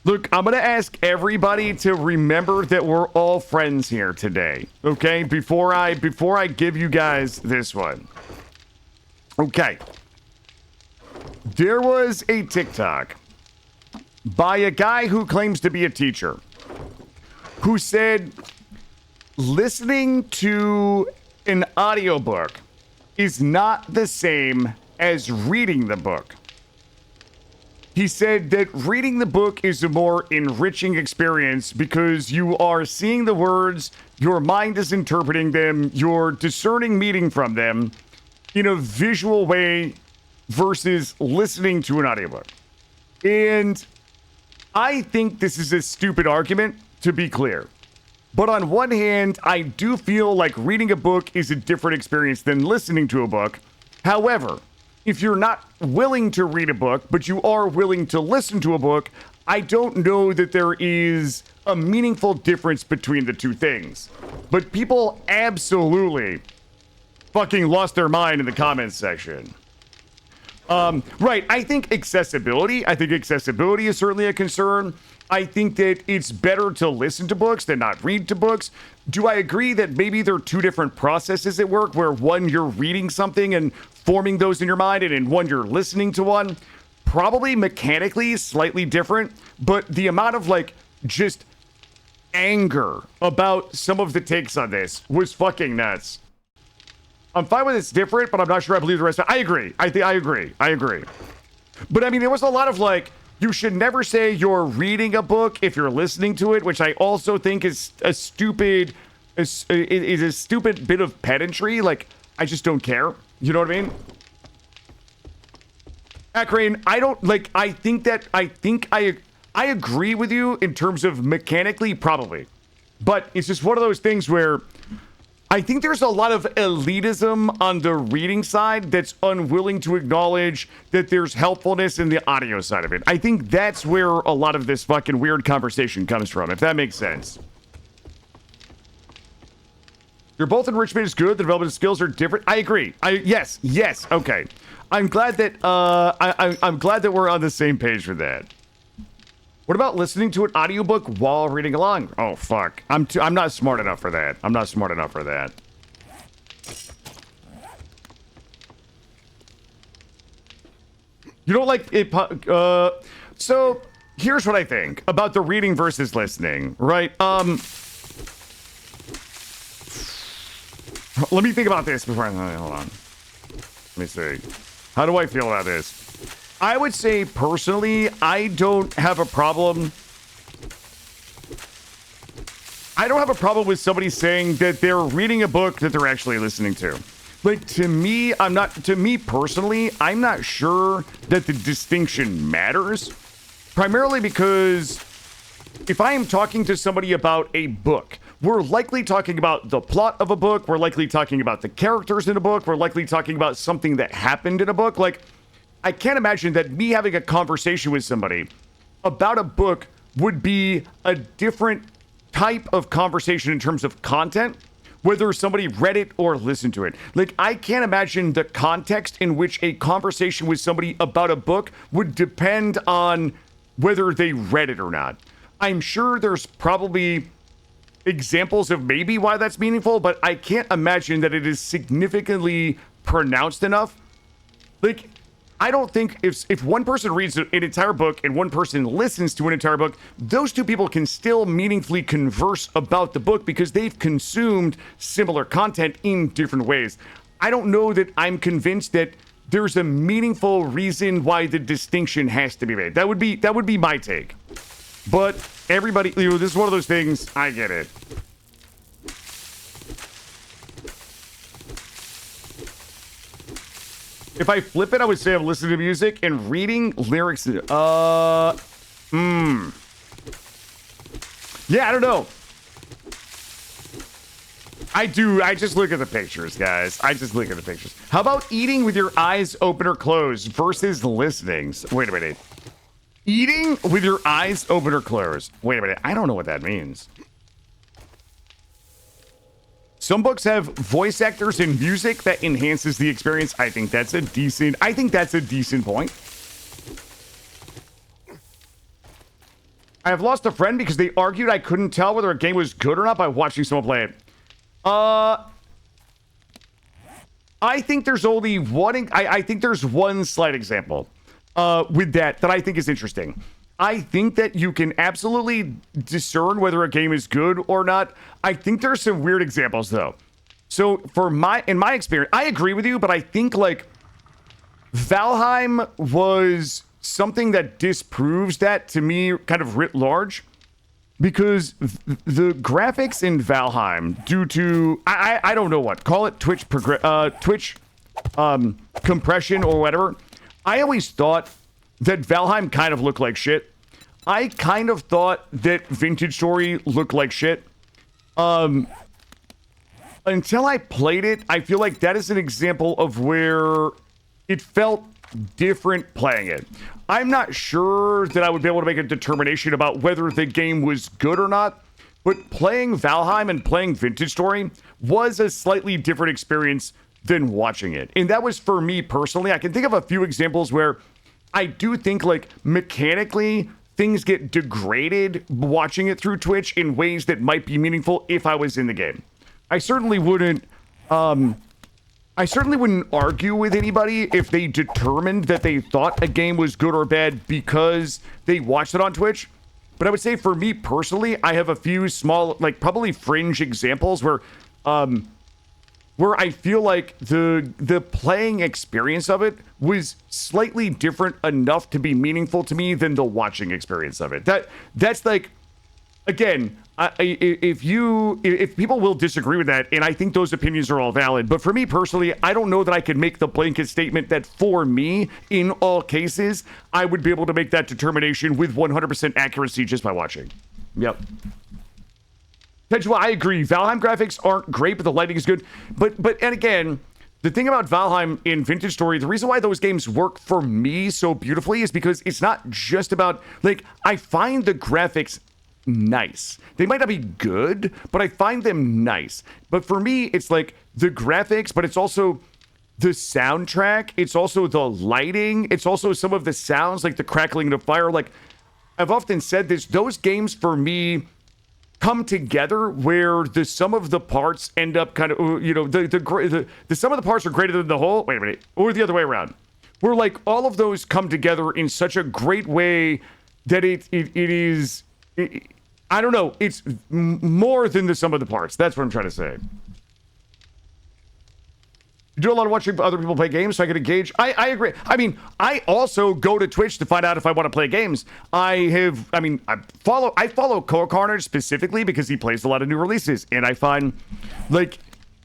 Look, I'm gonna ask everybody to remember that we're all friends here today. Okay, before I give you guys this one. Okay. There was a TikTok by a guy who claims to be a teacher who said listening to an audiobook is not the same as reading the book. He said that reading the book is a more enriching experience because you are seeing the words, your mind is interpreting them, you're discerning meaning from them in a visual way versus listening to an audiobook. And I think this is a stupid argument, to be clear. But on one hand, I do feel like reading a book is a different experience than listening to a book. However, if you're not willing to read a book, but you are willing to listen to a book, I don't know that there is a meaningful difference between the two things. But people absolutely fucking lost their mind in the comments section. Right, I think accessibility is certainly a concern. I think that it's better to listen to books than not read to books. Do I agree that maybe there are two different processes at work, where one, you're reading something and forming those in your mind, and in one, you're listening to one? Probably mechanically slightly different, but the amount of like just anger about some of the takes on this was fucking nuts. I'm fine with it's different, but I'm not sure I believe the rest of it. I agree. I agree. But I mean, there was a lot of like, you should never say you're reading a book if you're listening to it, which I also think is a stupid bit of pedantry. Like, I just don't care. You know what I mean? Akron, I agree with you in terms of mechanically, probably. But it's just one of those things where I think there's a lot of elitism on the reading side that's unwilling to acknowledge that there's helpfulness in the audio side of it. I think that's where a lot of this fucking weird conversation comes from, if that makes sense. You're both enrichment is good. The development skills are different. I agree. Yes. Okay. I'm glad that I'm glad that we're on the same page for that. What about listening to an audiobook while reading along? Oh, fuck. I'm not smart enough for that. You don't like it, so here's what I think about the reading versus listening, right? Let me think about this before hold on. Let me see. How do I feel about this? I would say, personally, I don't have a problem. I don't have a problem with somebody saying that they're reading a book that they're actually listening to. Like, to me personally, I'm not sure that the distinction matters. Primarily because if I am talking to somebody about a book, we're likely talking about the plot of a book. We're likely talking about the characters in a book. We're likely talking about something that happened in a book. Like, I can't imagine that me having a conversation with somebody about a book would be a different type of conversation in terms of content, whether somebody read it or listened to it. Like, I can't imagine the context in which a conversation with somebody about a book would depend on whether they read it or not. I'm sure there's probably examples of maybe why that's meaningful, but I can't imagine that it is significantly pronounced enough. Like, I don't think if one person reads an entire book and one person listens to an entire book, those two people can still meaningfully converse about the book because they've consumed similar content in different ways. I don't know that I'm convinced that there's a meaningful reason why the distinction has to be made. That would be my take. But everybody, this is one of those things, I get it. If I flip it, I would say I'm listening to music and reading lyrics. Yeah, I don't know. I just look at the pictures, guys. I just look at the pictures. How about eating with your eyes open or closed versus listening? Wait a minute. Eating with your eyes open or closed. Wait a minute. I don't know what that means. Some books have voice actors and music that enhances the experience. I think that's a decent point. I have lost a friend because they argued I couldn't tell whether a game was good or not by watching someone play it. I think there's only one. I think there's one slight example with that I think is interesting. I think that you can absolutely discern whether a game is good or not. I think there's some weird examples though. So in my experience, I agree with you, but I think like Valheim was something that disproves that to me kind of writ large, because the graphics in Valheim, due to I don't know what, call it Twitch compression or whatever, I always thought that Valheim kind of looked like shit. I kind of thought that Vintage Story looked like shit. Until I played it, I feel like that is an example of where it felt different playing it. I'm not sure that I would be able to make a determination about whether the game was good or not, but playing Valheim and playing Vintage Story was a slightly different experience than watching it. And that was for me personally. I can think of a few examples where I do think like mechanically things get degraded watching it through Twitch in ways that might be meaningful if I was in the game. I certainly wouldn't argue with anybody if they determined that they thought a game was good or bad because they watched it on Twitch. But I would say for me personally, I have a few small, like probably fringe examples where I feel like the playing experience of it was slightly different enough to be meaningful to me than the watching experience of it. That's like, again, if people will disagree with that, and I think those opinions are all valid, but for me personally, I don't know that I could make the blanket statement that for me, in all cases, I would be able to make that determination with 100% accuracy just by watching. Yep. I agree. Valheim graphics aren't great, but the lighting is good. But and again, the thing about Valheim in Vintage Story, the reason why those games work for me so beautifully is because it's not just about, like, I find the graphics nice. They might not be good, but I find them nice. But for me, it's like the graphics, but it's also the soundtrack. It's also the lighting. It's also some of the sounds, like the crackling of fire. Like, I've often said this, those games for me come together where the sum of the parts end up kind of, you know, the sum of the parts are greater than the whole. Wait a minute. Or the other way around. Where like all of those come together in such a great way that it is, I don't know, it's more than the sum of the parts. That's what I'm trying to say. You do a lot of watching other people play games so I can engage. I agree. I mean, I also go to Twitch to find out if I want to play games. I follow Carnage specifically because he plays a lot of new releases, and I find like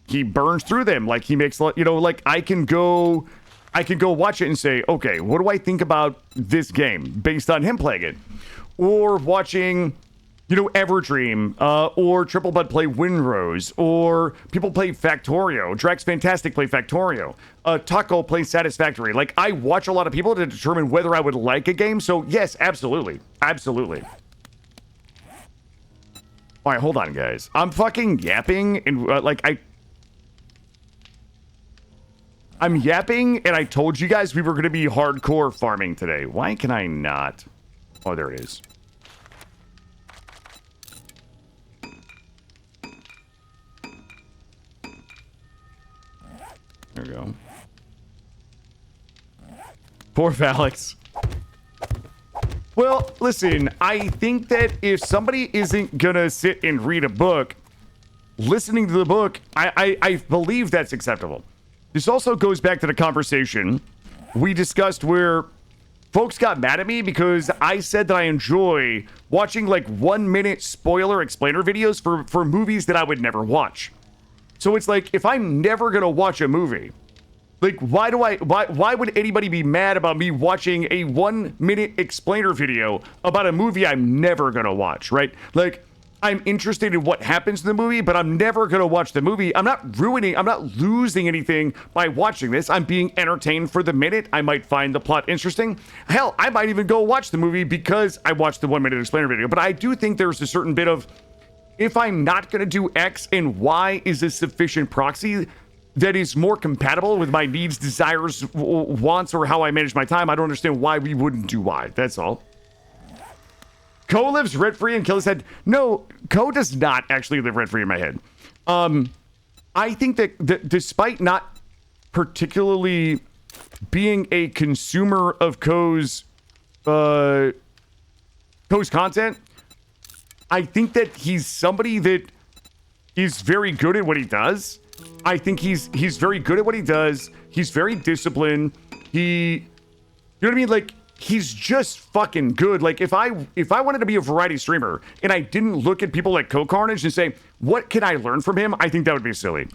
he burns through them. Like he makes, you know, like I can go watch it and say, okay, what do I think about this game based on him playing it? Or watching, you know, Everdream, or Triple Bud play Windrose, or people play Factorio. Drax Fantastic play Factorio. Taco plays Satisfactory. Like, I watch a lot of people to determine whether I would like a game. So, yes, absolutely. Absolutely. All right, hold on, guys. I'm fucking yapping, and, I'm yapping, and I told you guys we were going to be hardcore farming today. Why can I not? Oh, there it is. There we go. Poor Valix. Well, listen, I think that if somebody isn't gonna sit and read a book, listening to the book, I believe that's acceptable. This also goes back to the conversation we discussed where folks got mad at me because I said that I enjoy watching like 1 minute spoiler explainer videos for movies that I would never watch. So it's like, if I'm never gonna watch a movie, like why would anybody be mad about me watching a 1 minute explainer video about a movie I'm never gonna watch, right? Like, I'm interested in what happens in the movie, but I'm never gonna watch the movie. I'm not losing anything by watching this. I'm being entertained for the minute. I might find the plot interesting. Hell, I might even go watch the movie because I watched the 1 minute explainer video. But I do think there's a certain bit of, if I'm not going to do X and Y is a sufficient proxy that is more compatible with my needs, desires, wants, or how I manage my time, I don't understand why we wouldn't do Y. That's all. Co lives rent-free in Killer's head. No, Co does not actually live rent-free in my head. I think that despite not particularly being a consumer of Co's content, I think that he's somebody that is very good at what he does. I think he's very good at what he does. He's very disciplined. You know what I mean? Like, he's just fucking good. Like, if I wanted to be a variety streamer and I didn't look at people like Co-Carnage and say, what can I learn from him? I think that would be silly.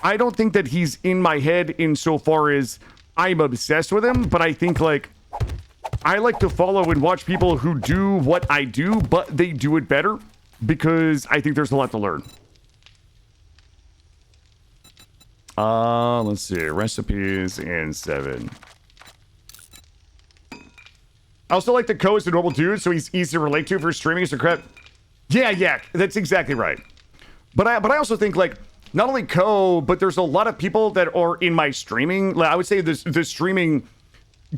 I don't think that he's in my head insofar as I'm obsessed with him, but I think, like, I like to follow and watch people who do what I do, but they do it better because I think there's a lot to learn. Let's see. Recipes and 7. I also like the Co is a normal dude, so he's easy to relate to for streaming. So crap. Yeah, that's exactly right. But I also think, like, not only Co, but there's a lot of people that are in my streaming. I would say the streaming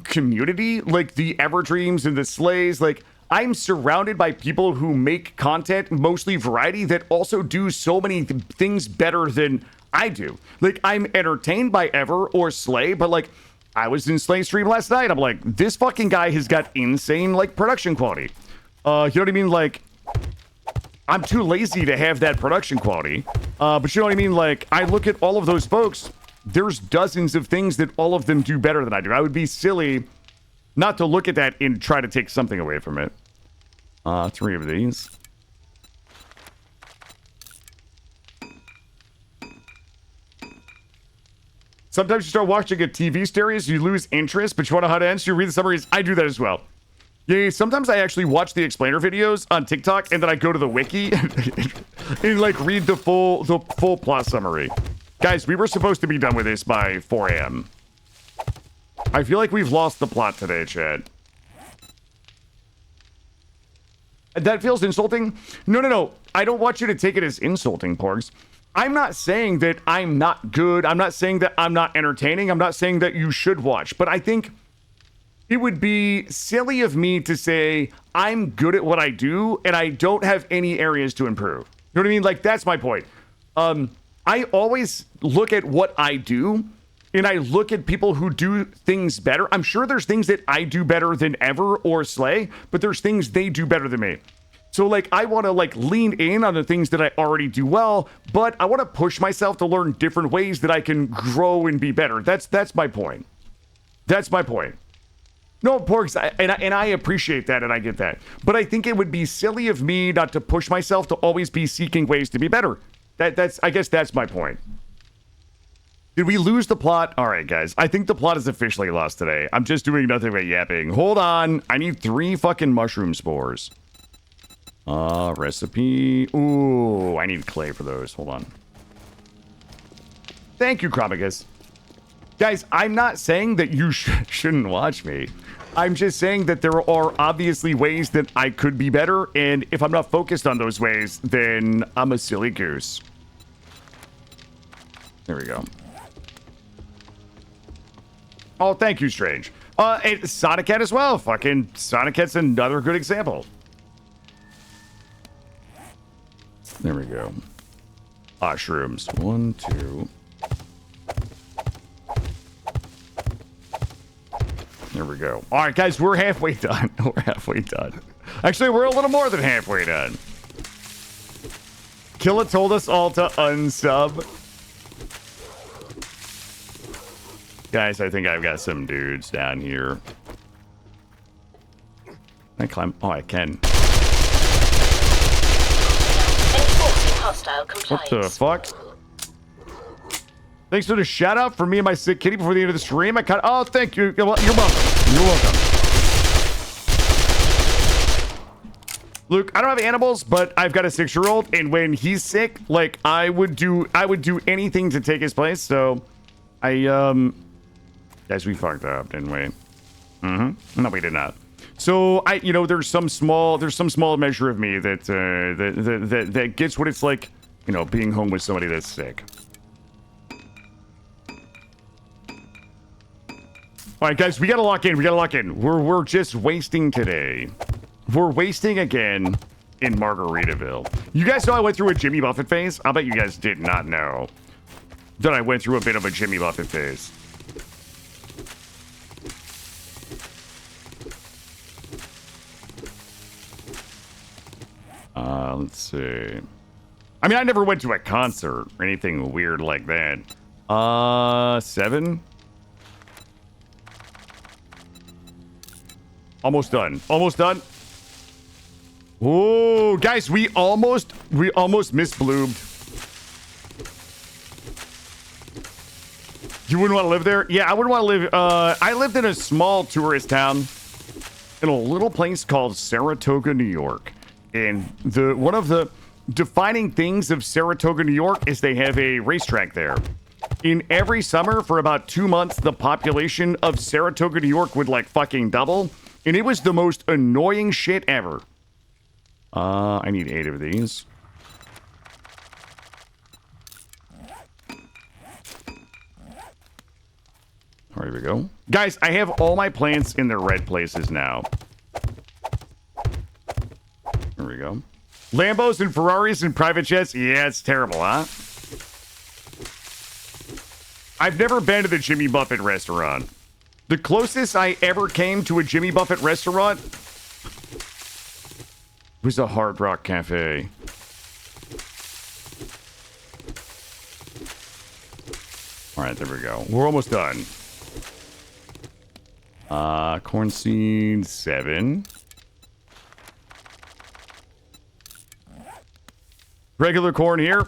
community, like the Everdreams and the Slays. Like, I'm surrounded by people who make content, mostly variety, that also do so many things better than I do. Like, I'm entertained by Ever or Slay, but like, I was in Slay stream last night. I'm like, this fucking guy has got insane, like, production quality. You know what I mean? Like, I'm too lazy to have that production quality. But you know what I mean? Like, I look at all of those folks. There's dozens of things that all of them do better than I do. I would be silly not to look at that and try to take something away from it. 3 of these. Sometimes you start watching a TV series, you lose interest, but you want to know how to end, so you read the summaries. I do that as well. Yeah, sometimes I actually watch the explainer videos on TikTok, and then I go to the wiki and like read the full plot summary. Guys, we were supposed to be done with this by 4 a.m. I feel like we've lost the plot today, Chad. That feels insulting? No. I don't want you to take it as insulting, Porgs. I'm not saying that I'm not good. I'm not saying that I'm not entertaining. I'm not saying that you should watch. But I think it would be silly of me to say I'm good at what I do and I don't have any areas to improve. You know what I mean? Like, that's my point. I always look at what I do and I look at people who do things better. I'm sure there's things that I do better than Ever or Slay, but there's things they do better than me. So, like, I want to, like, lean in on the things that I already do well, but I want to push myself to learn different ways that I can grow and be better. That's my point. That's my point. No, Porks, and I appreciate that, and I get that. But I think it would be silly of me not to push myself to always be seeking ways to be better. I guess that's my point. Did we lose the plot? All right, guys. I think the plot is officially lost today. I'm just doing nothing but yapping. Hold on. I need 3 fucking mushroom spores. Recipe. Ooh, I need clay for those. Hold on. Thank you, Kromicus. Guys, I'm not saying that you shouldn't watch me. I'm just saying that there are obviously ways that I could be better, and if I'm not focused on those ways, then I'm a silly goose. There we go. Oh, thank you, Strange. And Sonic Cat as well. Fucking Sonic Cat's another good example. There we go. Shrooms. 1, 2. There we go. All right, guys, we're halfway done. We're halfway done. Actually, we're a little more than halfway done. Killa told us all to unsub. Guys, I think I've got some dudes down here. Can I climb? Oh, I can. What the fuck? Thanks for the shout out for me and my sick kitty before the end of the stream. Oh, thank you. You're welcome. You're welcome. Luke, I don't have animals, but I've got a 6-year-old, and when he's sick, like, I would do anything to take his place. So guys, we fucked up, didn't we? No, we did not. So there's some small measure of me that gets what it's like, being home with somebody that's sick. All right, guys, we gotta lock in. We're just wasting today. We're wasting again in Margaritaville. You guys know I went through a Jimmy Buffett phase? I bet you guys did not know that I went through a bit of a Jimmy Buffett phase. Let's see. I mean, I never went to a concert or anything weird like that. 7? Almost done. Almost done. Whoa, guys, we almost misbloomed. You wouldn't want to live there? Yeah, I wouldn't want to live. I lived in a small tourist town in a little place called Saratoga, New York. And one of the defining things of Saratoga, New York is they have a racetrack there. In every summer for about 2 months, the population of Saratoga, New York would like fucking double. And it was the most annoying shit ever. I need 8 of these. All right, here we go. Guys, I have all my plants in their red places now. There we go. Lambos and Ferraris and private jets. Yeah, it's terrible, huh? I've never been to the Jimmy Buffett restaurant. The closest I ever came to a Jimmy Buffett restaurant was a Hard Rock Cafe. All right, there we go. We're almost done. Corn seed 7. Regular corn here.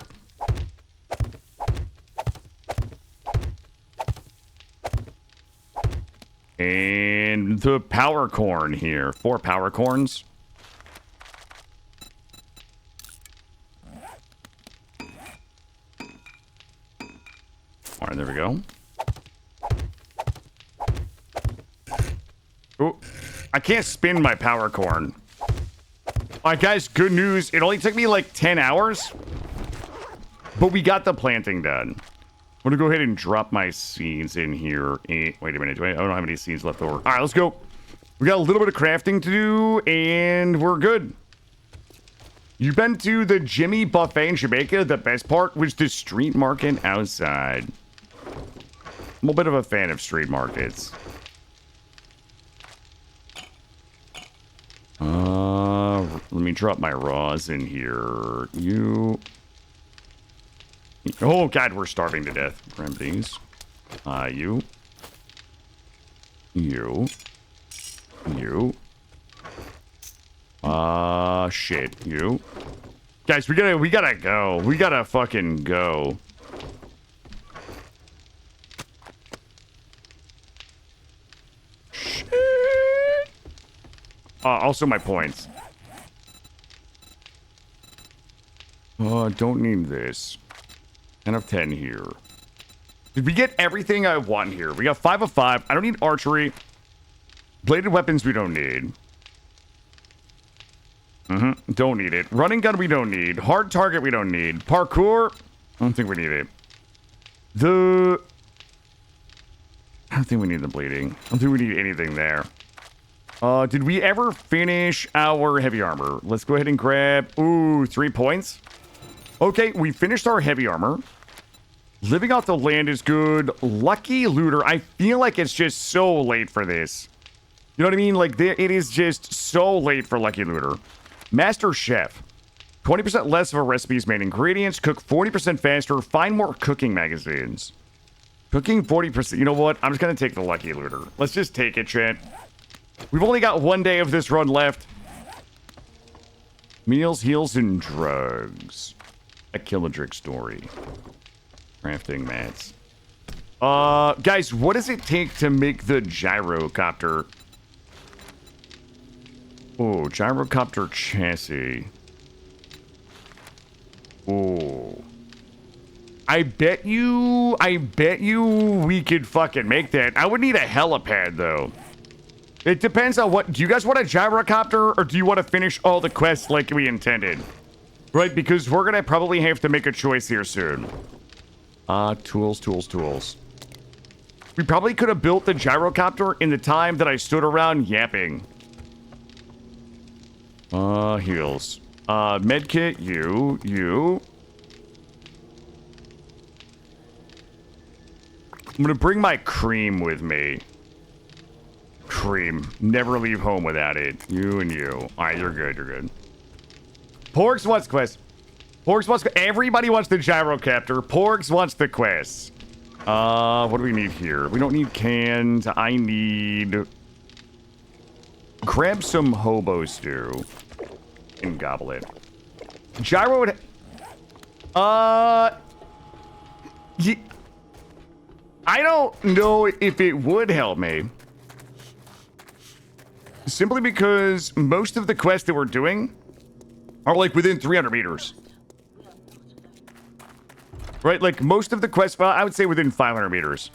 And the power corn here. 4 power corns. All right, there we go. Oh, I can't spin my power corn. All right, guys, good news. It only took me like 10 hours, but we got the planting done. I'm going to go ahead and drop my seeds in here. Wait a minute. I don't have any seeds left over. All right, let's go. We got a little bit of crafting to do, and we're good. You've been to the Jimmy Buffet in Jamaica. The best part was the street market outside. I'm a bit of a fan of street markets. Let me drop my raws in here. You. Oh, God, we're starving to death. Grab these. You. Shit. You. Guys, we gotta go. We gotta fucking go. Shit. Also my points. Don't need this. 10 of 10 here. Did we get everything I want here? We got 5 of 5. I don't need archery. Bladed weapons we don't need. Don't need it. Running gun we don't need. Hard target we don't need. Parkour. I don't think we need it. I don't think we need the bleeding. I don't think we need anything there. Did we ever finish our heavy armor? Let's go ahead and grab... Ooh, 3 points. Okay, we finished our heavy armor. Living off the land is good. Lucky looter. I feel like it's just so late for this. You know what I mean? Like, it is just so late for lucky looter. Master chef. 20% less of a recipe's main ingredients. Cook 40% faster. Find more cooking magazines. Cooking 40%. You know what? I'm just going to take the lucky looter. Let's just take it, chat. We've only got 1 day of this run left. Meals, heals, and drugs. A Killadrix story. Crafting mats. Guys, what does it take to make the gyrocopter? Oh, gyrocopter chassis. Oh. I bet you we could fucking make that. I would need a helipad, though. It depends on what... Do you guys want a gyrocopter, or do you want to finish all the quests like we intended? Right, because we're gonna probably have to make a choice here soon. Tools. We probably could have built the gyrocopter in the time that I stood around yapping. Heals. Medkit, you. I'm gonna bring my cream with me. Cream. Never leave home without it. You and you. Alright, you're good. Porgs wants quest. Everybody wants the gyrocopter. Porgs wants the quest. What do we need here? We don't need cans. I need... Grab some hobo stew. And gobble it. Gyro would... I don't know if it would help me. Simply because most of the quests that we're doing are like within 300 meters. Right? Like most of the quests, well, I would say within 500 meters.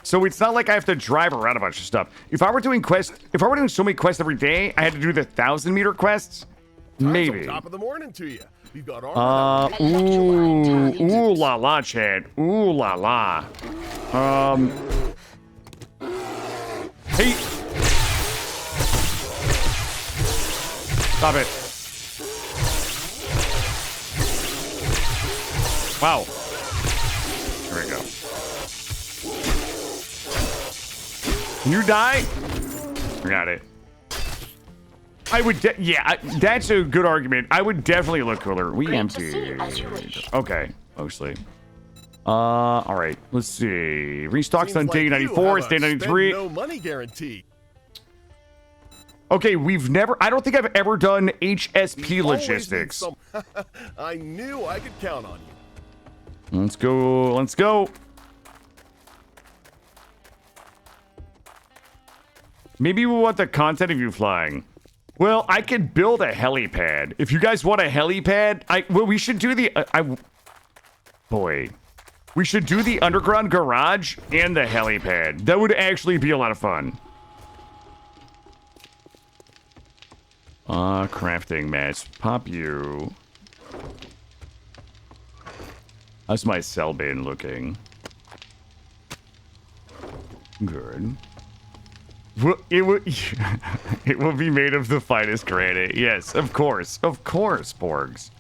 So it's not like I have to drive around a bunch of stuff. If I were doing so many quests every day, I had to do the 1,000-meter quests, maybe. Top of the morning to you. We've got ooh la la, Chad. Ooh la la. Hey. Stop it. Wow. There we go. Can you die? I got it. I would, that's a good argument. I would definitely look cooler. We empty. Okay, mostly. All right. Let's see. Restocks on day 94. It's day 93. No money guarantee. Okay, I don't think I've ever done HSP logistics. I knew I could count on you. Let's go. Maybe we want the content of you flying. Well, I could build a helipad. If you guys want a helipad, we should do we should do the underground garage and the helipad. That would actually be a lot of fun. Crafting mats. Pop you. How's my cell bin looking? Good. It will be made of the finest granite. Yes, of course, Borgs.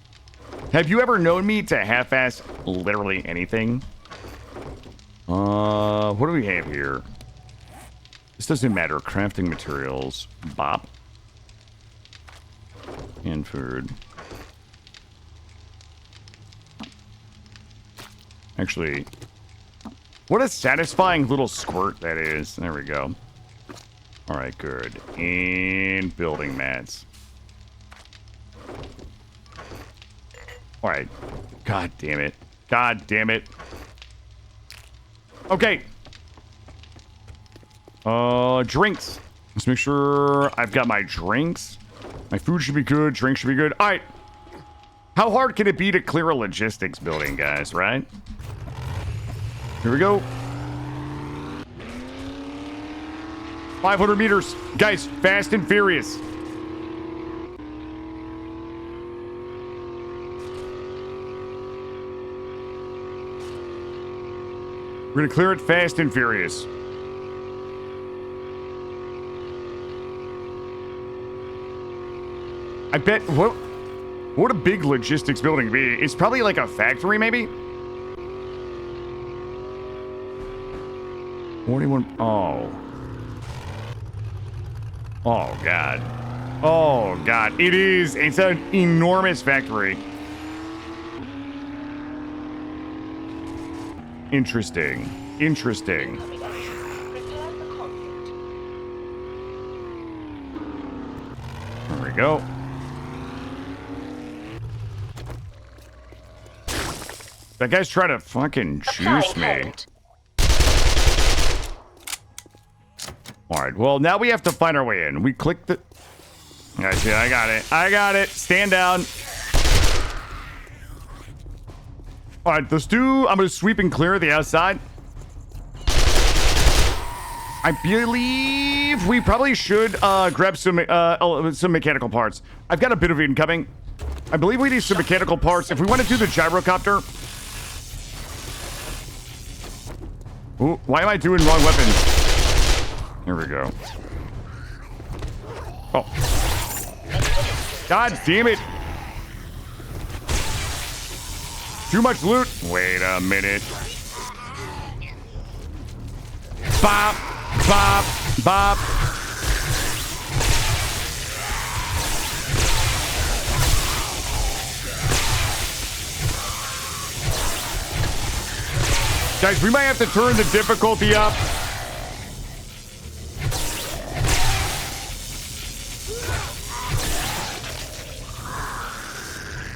Have you ever known me to half-ass literally anything? What do we have here? This doesn't matter. Crafting materials. Bop. And food. Actually, what a satisfying little squirt that is. There we go. All right, good. And building mats. All right. God damn it. Okay. Drinks. Let's make sure I've got my drinks. My food should be good. Drink should be good. All right. How hard can it be to clear a logistics building, guys, right? Here we go. 500 meters. Guys, fast and furious. We're going to clear it fast and furious. I bet, what would a big logistics building be? It's probably like a factory, maybe? 41, oh. Oh, God. Oh, God. It is. It's an enormous factory. Interesting. There we go. That guy's trying to fucking juice me. Alright, well, now we have to find our way in. We click the... I got it. Stand down. Alright, let's do... I'm going to sweep and clear the outside. I believe we probably should grab some mechanical parts. I've got a bit of incoming. I believe we need some mechanical parts. If we want to do the gyrocopter... Ooh, why am I doing wrong weapons? Here we go. Oh. God damn it. Too much loot. Wait a minute. Bop, bop, bop. Guys, we might have to turn the difficulty up.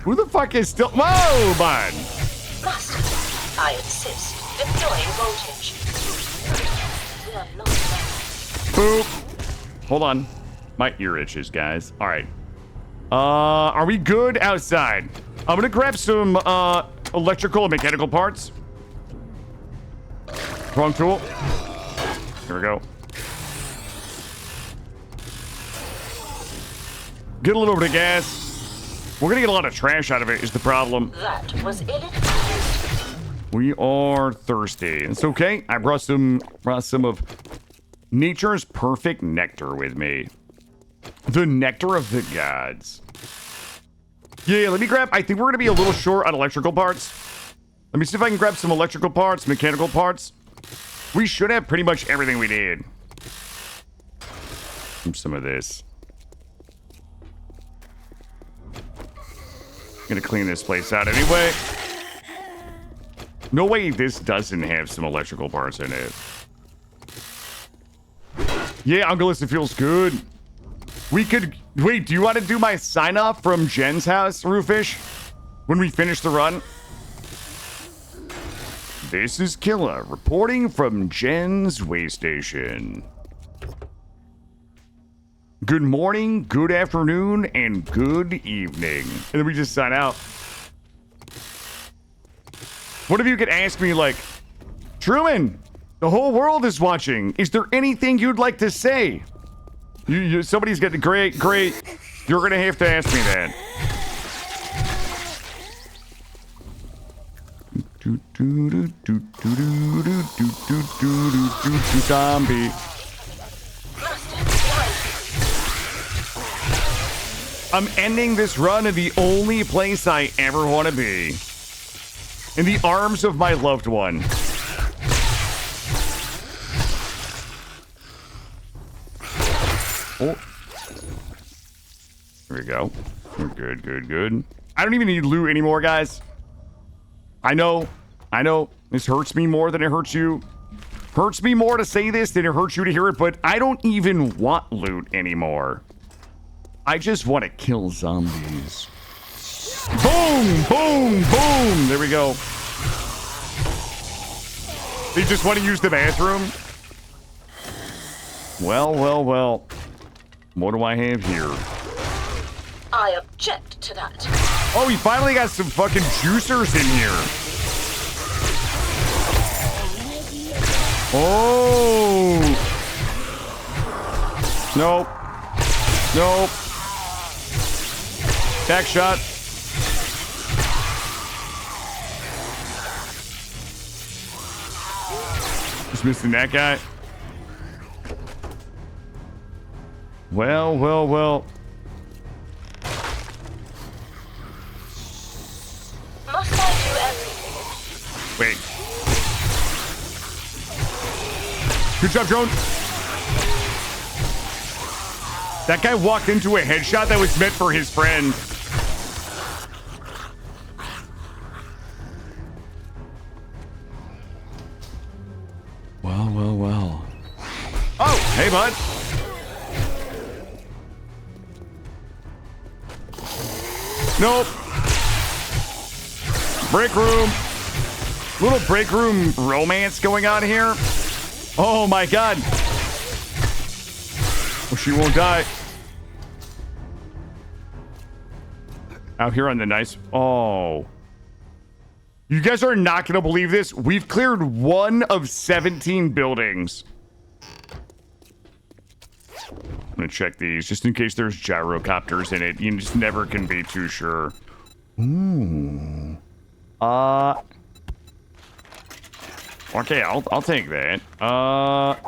Who the fuck is still... Whoa, man! Master, I insist. Deploying voltage. We are not ready. Boop. Hold on. My ear itches, guys. All right. Are we good outside? I'm gonna grab some electrical and mechanical parts. Wrong tool. Here we go. Get a little bit of gas. We're gonna get a lot of trash out of it is the problem. That was ill-advised. We are thirsty. It's okay. I brought some of nature's perfect nectar with me. The nectar of the gods. Yeah, let me grab... I think we're gonna be a little short on electrical parts. Let me see if I can grab some electrical parts, mechanical parts. We should have pretty much everything we need. Some of this. Gonna clean this place out anyway. No way this doesn't have some electrical parts in it. Yeah, Uncle, it feels good. We could... Wait, do you want to do my sign-off from Jen's house, Roofish? When we finish the run? This is Killa, reporting from Jen's way station. Good morning, good afternoon, and good evening. And then we just sign out. What if you could ask me, like, Truman, the whole world is watching. Is there anything you'd like to say? Somebody's getting great. You're gonna have to ask me that. Zombie. I'm ending this run in the only place I ever want to be. In the arms of my loved one. Oh. There we go. We're good. I don't even need loot anymore, guys. I know. This hurts me more than it hurts you. Hurts me more to say this than it hurts you to hear it, but I don't even want loot anymore. I just want to kill zombies. Boom! There we go. They just want to use the bathroom? Well. What do I have here? I object to that. Oh, we finally got some fucking juicers in here. Oh. Nope. Back shot. Just missing that guy. Well. Must I do everything? Wait. Good job, drone. That guy walked into a headshot that was meant for his friend. Well. Oh, hey, bud. Nope. Break room. Little break room romance going on here. Oh my god. Well, she won't die. Out here on the nice... Oh. You guys are not going to believe this. We've cleared 1 of 17 buildings. I'm going to check these just in case there's gyrocopters in it. You just never can be too sure. Ooh. Okay, I'll take that.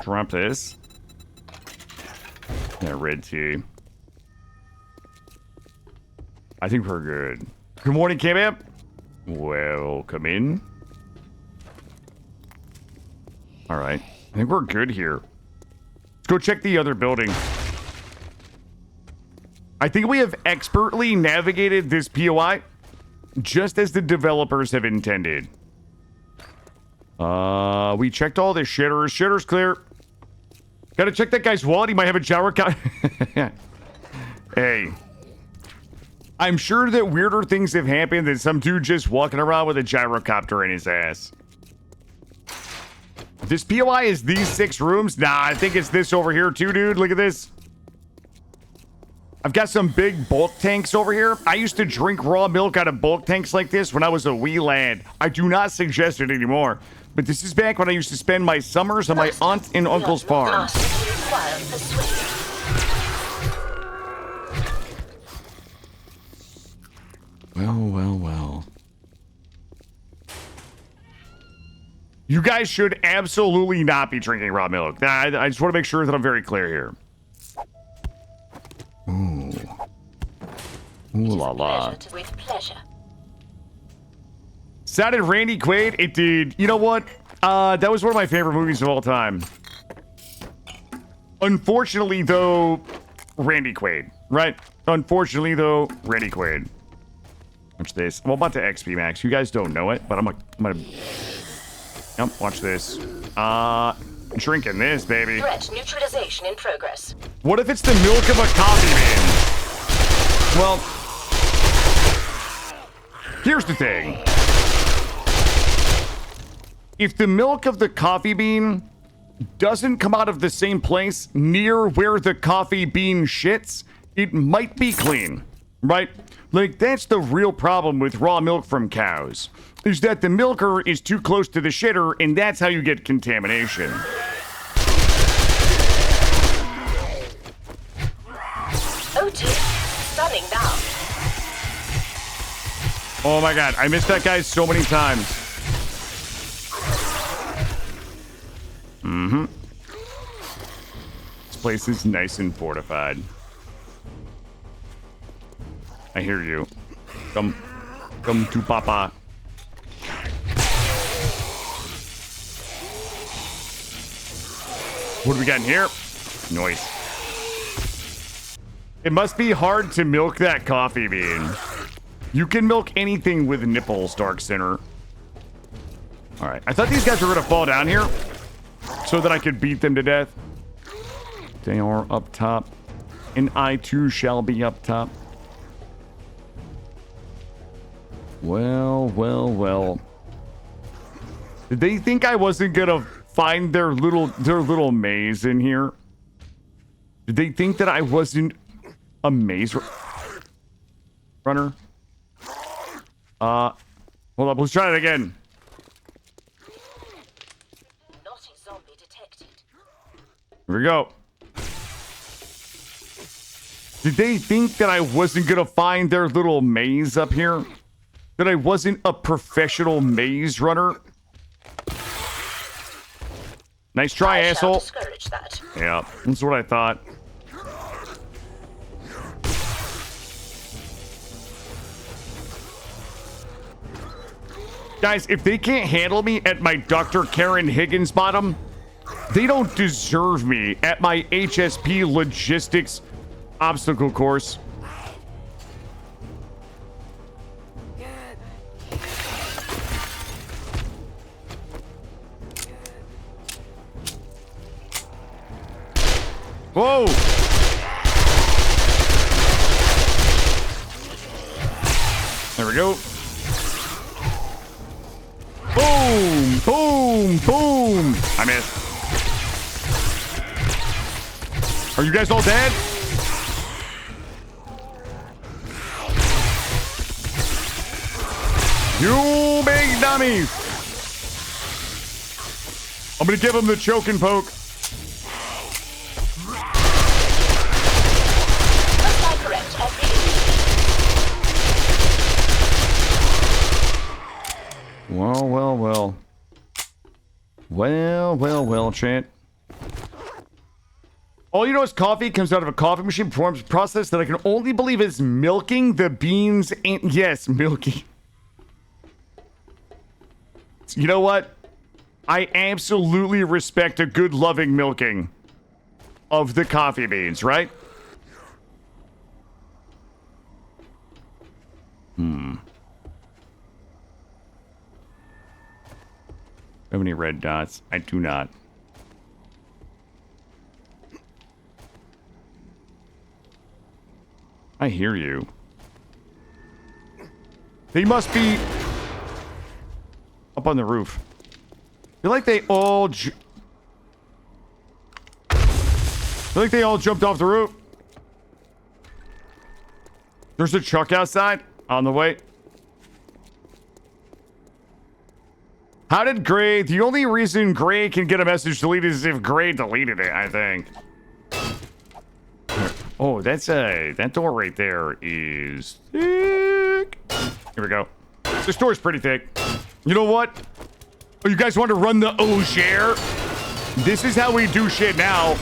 Drop this. Yeah, red tea. I think we're good. Good morning, K-Bam. Welcome in. All right. I think we're good here. Let's go check the other building. I think we have expertly navigated this POI just as the developers have intended. We checked all the shitters. Shitter's clear. Gotta check that guy's wallet. He might have a gyrocopter. Hey. I'm sure that weirder things have happened than some dude just walking around with a gyrocopter in his ass. This POI is these 6 rooms? Nah, I think it's this over here too, dude. Look at this. I've got some big bulk tanks over here. I used to drink raw milk out of bulk tanks like this when I was a wee lad. I do not suggest it anymore. But this is back when I used to spend my summers on my aunt and uncle's farm. Well. You guys should absolutely not be drinking raw milk. I just want to make sure that I'm very clear here. Ooh. Ooh la la. With pleasure. Sounded Randy Quaid? It did. You know what? That was one of my favorite movies of all time. Unfortunately, though, Randy Quaid, right? Unfortunately, though, Randy Quaid. Watch this. I'm about to XP max. You guys don't know it, but I'm gonna... Yep, watch this. Drinking this, baby. Threat neutralization in progress. What if it's the milk of a coffee bean? Well, here's the thing. If the milk of the coffee bean doesn't come out of the same place near where the coffee bean shits, it might be clean, right? Like, that's the real problem with raw milk from cows, is that the milker is too close to the shitter, and that's how you get contamination. OT, stunning now. Oh my god, I missed that guy so many times. Mm-hmm. This place is nice and fortified. I hear you. Come to Papa. What do we got in here? Noise. It must be hard to milk that coffee bean. You can milk anything with nipples, Dark Sinner. Alright, I thought these guys were gonna fall down here so that I could beat them to death. They are up top. And I too shall be up top. Well. Did they think I wasn't gonna find their little maze in here? Did they think that I wasn't a maze runner? Hold up, let's try it again. Naughty zombie detected. Here we go. Did they think that I wasn't gonna find their little maze up here? That I wasn't a professional maze runner? Nice try, asshole. Discourage that. Yeah, that's what I thought. Guys, if they can't handle me at my Dr. Karen Higgins bottom, they don't deserve me at my HSP logistics obstacle course. Whoa! There we go. Boom! Boom! Boom! I missed. Are you guys all dead? You big dummies! I'm gonna give him the choke and poke. Well, chat. All you know is coffee comes out of a coffee machine, performs a process that I can only believe is milking the beans. And yes, milking. You know what? I absolutely respect a good, loving milking of the coffee beans, right? How many red dots? I do not. I hear you. They must be up on the roof. I feel like they all jumped off the roof. There's a truck outside on the way. How did Gray... The only reason Gray can get a message deleted is if Gray deleted it, I think. Oh, that's that door right there is thick. Here we go. This door's pretty thick. You know what? Oh, you guys want to run the share? This is how we do shit now.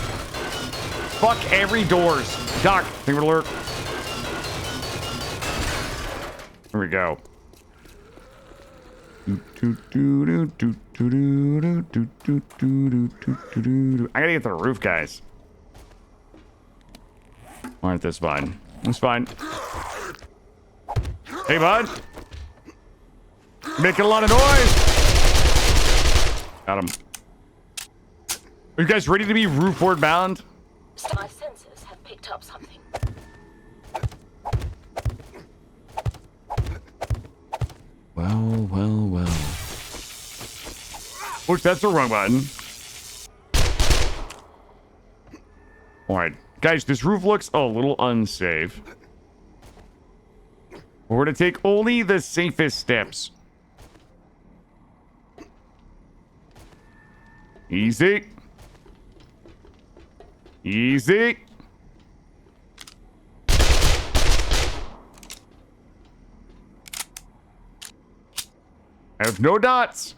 Fuck every doors. Doc, finger alert. Here we go. I gotta get to the roof, guys. Alright, that's fine. That's fine. Hey, bud. Making a lot of noise. Got him. Are you guys ready to be roofward bound? My sensors have picked up something. Well. Oops, that's the wrong button. Alright. Guys, this roof looks a little unsafe. We're gonna take only the safest steps. Easy. Easy. I have no dots.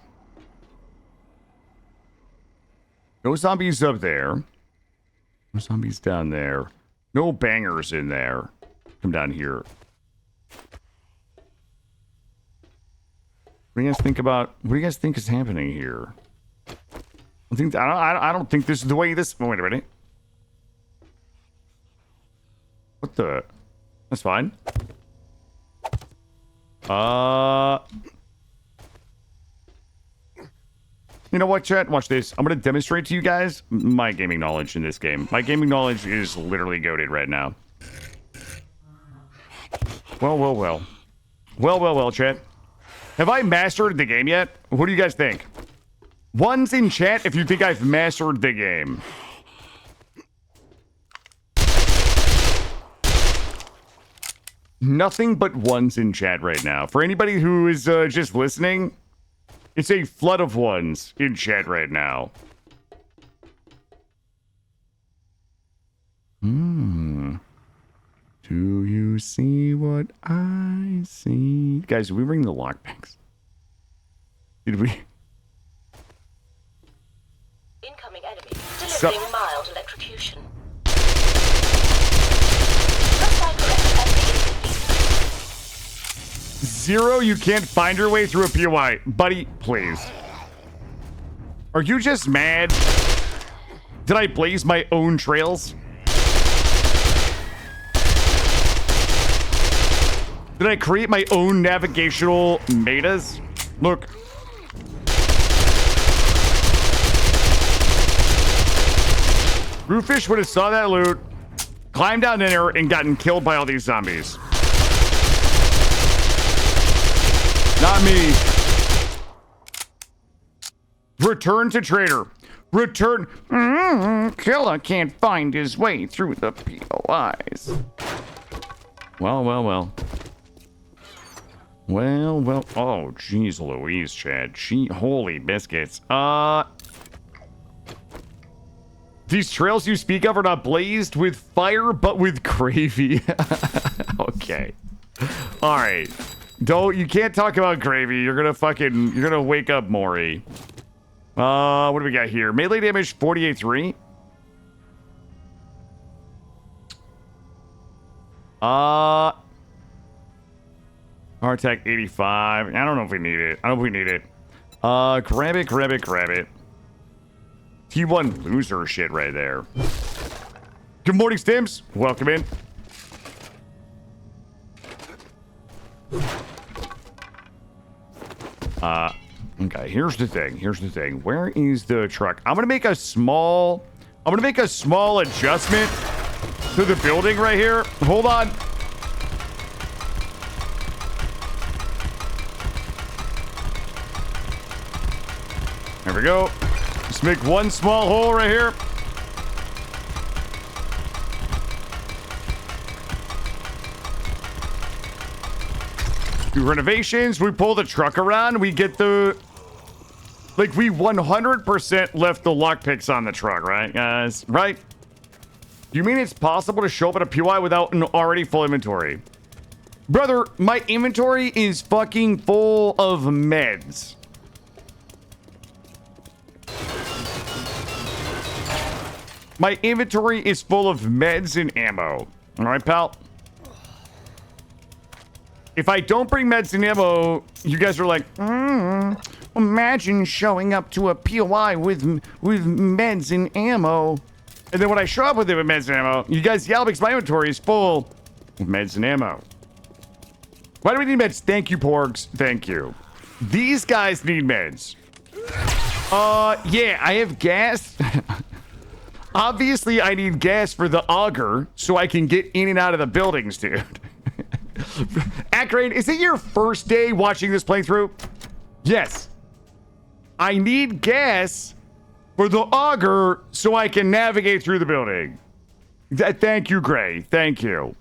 No zombies up there. No zombies down there. No bangers in there. Come down here. What do you guys think about... What do you guys think is happening here? I don't think this is the way this... Oh, wait a minute. What the... That's fine. You know what, chat? Watch this. I'm going to demonstrate to you guys my gaming knowledge in this game. My gaming knowledge is literally goated right now. Well, chat. Have I mastered the game yet? What do you guys think? Ones in chat if you think I've mastered the game. Nothing but ones in chat right now. For anybody who is just listening... It's a flood of ones in chat right now. Do you see what I see? Guys, did we ring the lockpicks? Did we? Incoming enemy. Delivering mild electrocution. Zero, you can't find your way through a POI. Buddy, please. Are you just mad? Did I blaze my own trails? Did I create my own navigational metas? Look. Rooffish would have saw that loot, climbed down in there, and gotten killed by all these zombies. Not me. Return to trader. Return. Killa can't find his way through the POIs. Well. Oh, jeez Louise, Chad. Holy biscuits. These trails you speak of are not blazed with fire, but with gravy. Okay. All right. You can't talk about gravy. You're gonna wake up Maury. What do we got here? Melee damage 48.3. Tech 85. I don't know if we need it. I don't know if we need it. Grab it, grab it, grab it. T1 loser shit right there. Good morning, Stims. Welcome in. Okay, here's the thing. Here's the thing. Where is the truck? I'm gonna make a small adjustment to the building right here. Hold on. There we go. Just make one small hole right here. Do renovations. We pull the truck around. We get the... Like, we 100% left the lockpicks on the truck, right, guys? Right? You mean it's possible to show up at a POI without an already full inventory? Brother, my inventory is fucking full of meds. My inventory is full of meds and ammo. All right, pal? If I don't bring meds and ammo, you guys are like, imagine showing up to a POI with meds and ammo. And then when I show up with it with meds and ammo, you guys yell because my inventory is full of meds and ammo. Why do we need meds? Thank you, Porgs. Thank you. These guys need meds. Yeah, I have gas. Obviously, I need gas for the auger so I can get in and out of the buildings, dude. Acrain, is it your first day watching this playthrough? Yes. I need gas for the auger so I can navigate through the building. Thank you, Gray. Thank you.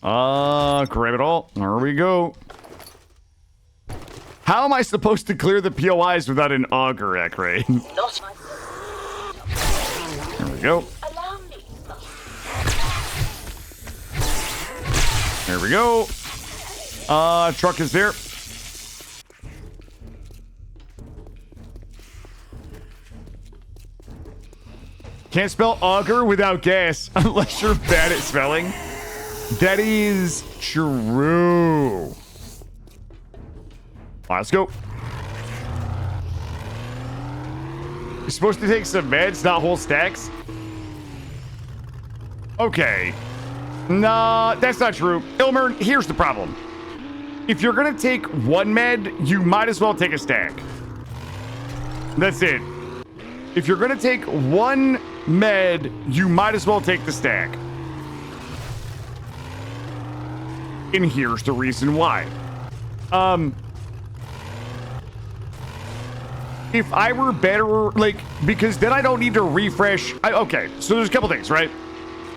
Grab it all. There we go. How am I supposed to clear the POIs without an auger, Acrain? There we go. There we go. Truck is there. Can't spell auger without gas unless you're bad at spelling. That is true. All right, let's go. You're supposed to take some meds, not whole stacks. Okay. Nah, that's not true. Ilmer, here's the problem. If you're gonna take one med, you might as well take a stack. That's it. If you're gonna take one med, you might as well take the stack. And here's the reason why. If I were better, like, because then I don't need to refresh. Okay, so there's a couple things, right?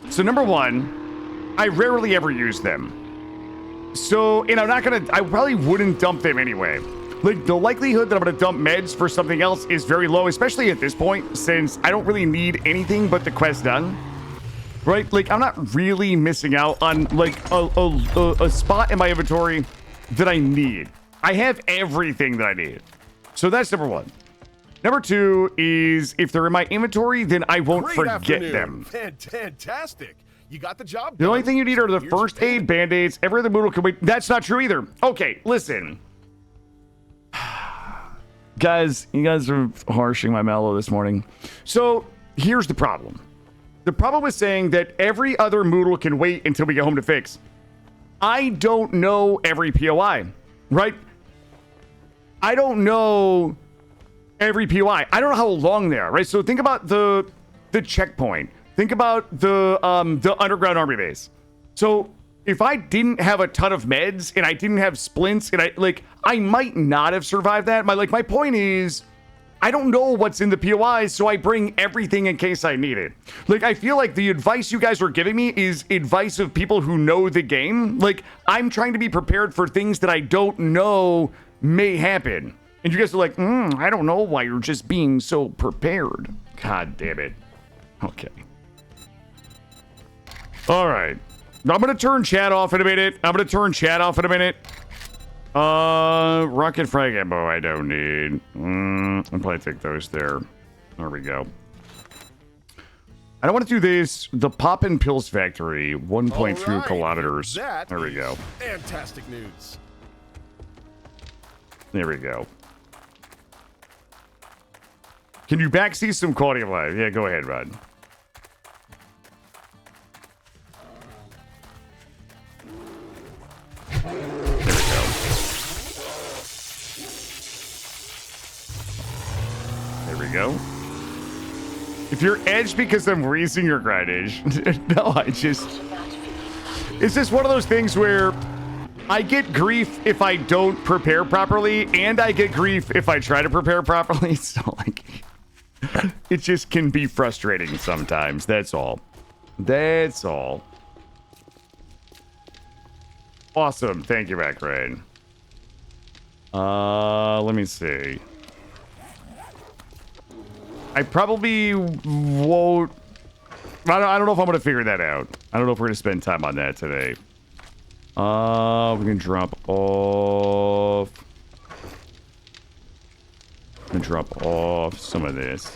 So number one, I rarely ever use them. So, and I probably wouldn't dump them anyway. Like, the likelihood that I'm gonna dump meds for something else is very low, especially at this point, since I don't really need anything but the quest done. Right? Like, I'm not really missing out on, like, a spot in my inventory that I need. I have everything that I need. So that's number one. Number two is, if they're in my inventory, then I won't forget them. Fantastic. You got the job done. The only thing you need are the first aid band-aids. Every other Moodle can wait. That's not true either. Okay, listen. Guys, you guys are harshing my mellow this morning. So, here's the problem. The problem with saying that every other Moodle can wait until we get home to fix. I don't know every POI, right? I don't know every POI. I don't know how long they are, right? So think about the checkpoint. Think about the underground army base. So if I didn't have a ton of meds and I didn't have splints and I might not have survived that. My point is, I don't know what's in the POIs, so I bring everything in case I need it. Like, I feel like the advice you guys are giving me is advice of people who know the game. Like, I'm trying to be prepared for things that I don't know may happen. And you guys are like, I don't know why you're just being so prepared. God damn it. Okay. All right. I'm going to turn chat off in a minute. Rocket frag ammo I don't need. I'll probably take those there. There we go. I don't want to do this. The Poppin' Pills Factory, 1.2 All right, kilometers. that There we is go. Fantastic news. There we go. Can you backseat some quality of life? Yeah, go ahead, bud. There we go. There we go. If you're edged because I'm raising your grindage, no, it's just one of those things where I get grief if I don't prepare properly, and I get grief if I try to prepare properly. So, like, it just can be frustrating sometimes. That's all. That's all. Awesome. Thank you, Backrain. Let me see. I probably won't. I don't know if I'm going to figure that out. I don't know if we're going to spend time on that today. We can drop off. I'm going to drop off some of this.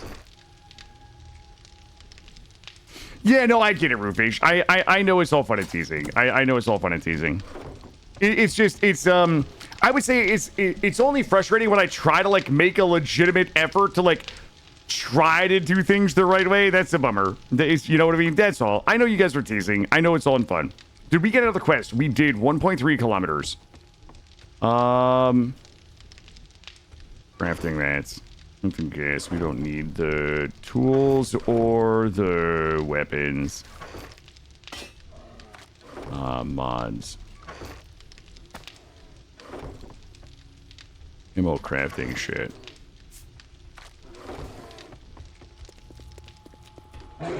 Yeah, no, I get it, Roofish. I know it's all fun and teasing. I know it's all fun and teasing. It's just, I would say it's only frustrating when I try to, like, make a legitimate effort to, like, try to do things the right way. That's a bummer. You know what I mean? That's all. I know you guys are teasing. I know it's all in fun. Did we get another quest? We did 1.3 kilometers. Crafting mats. I guess we don't need the tools or the weapons. Mods. Ammo crafting shit. There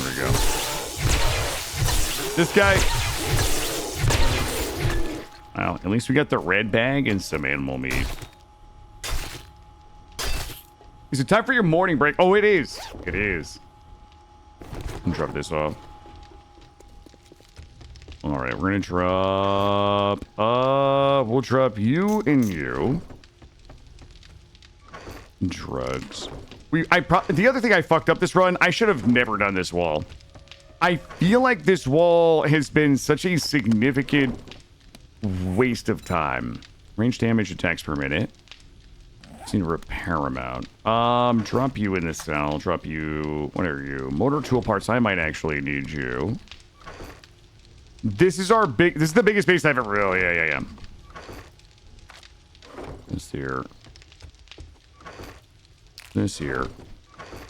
we go. This guy. Well, at least we got the red bag and some animal meat. Is it time for your morning break? Oh, it is. It is. I'll drop this off. All right, we're gonna drop. We'll drop you and you. Drugs. The other thing I fucked up this run, I should have never done this wall. I feel like this wall has been such a significant waste of time. Range damage attacks per minute. Just need a repair amount. Drop you in the cell. Drop you. What are you? Motor tool parts. I might actually need you. This is our big. This is the biggest base I've ever. Oh yeah. This here. This here.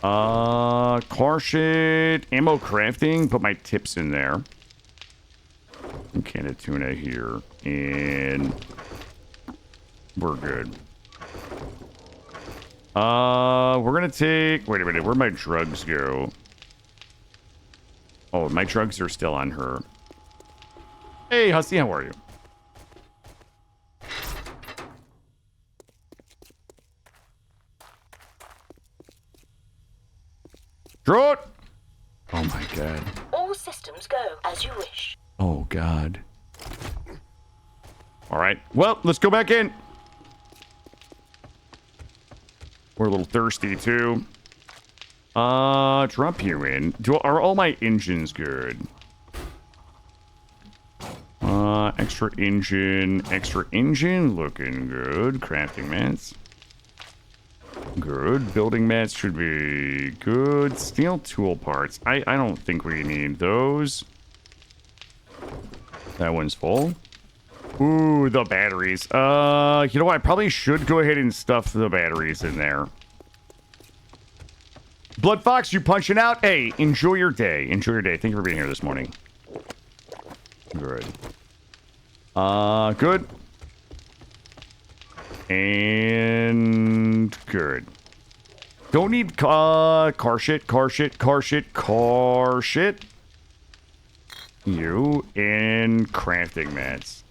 Car shit. Ammo crafting. Put my tips in there. And can of tuna here. And we're good. We're gonna take. Wait a minute. Where'd my drugs go? Oh, my drugs are still on her. Hey, Hussy, how are you? Draw it! Oh my god. All systems go as you wish. Oh god. Alright, well, let's go back in. We're a little thirsty too. Drop you in. Are all my engines good? Extra engine, looking good. Crafting mats. Good. Building mats should be good. Steel tool parts. I don't think we need those. That one's full. Ooh, the batteries. You know what? I probably should go ahead and stuff the batteries in there. Blood Fox, you punching out? Hey, enjoy your day. Enjoy your day. Thank you for being here this morning. Good. Good. And good. Don't need car shit. You and crafting mats.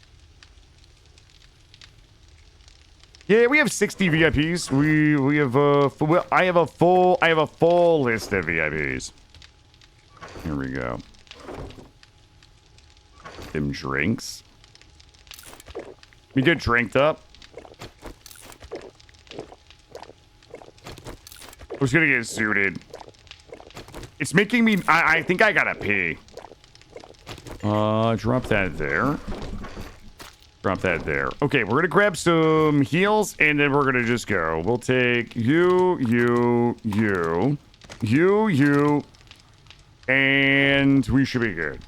Yeah, we have 60 VIPs. We have I have a full list of VIPs. Here we go. Them drinks. We get drinked up. was gonna get suited. It's making me... I think I gotta pee. Drop that there. Drop that there. Okay, we're gonna grab some heals, and then we're gonna just go. We'll take you, and we should be good.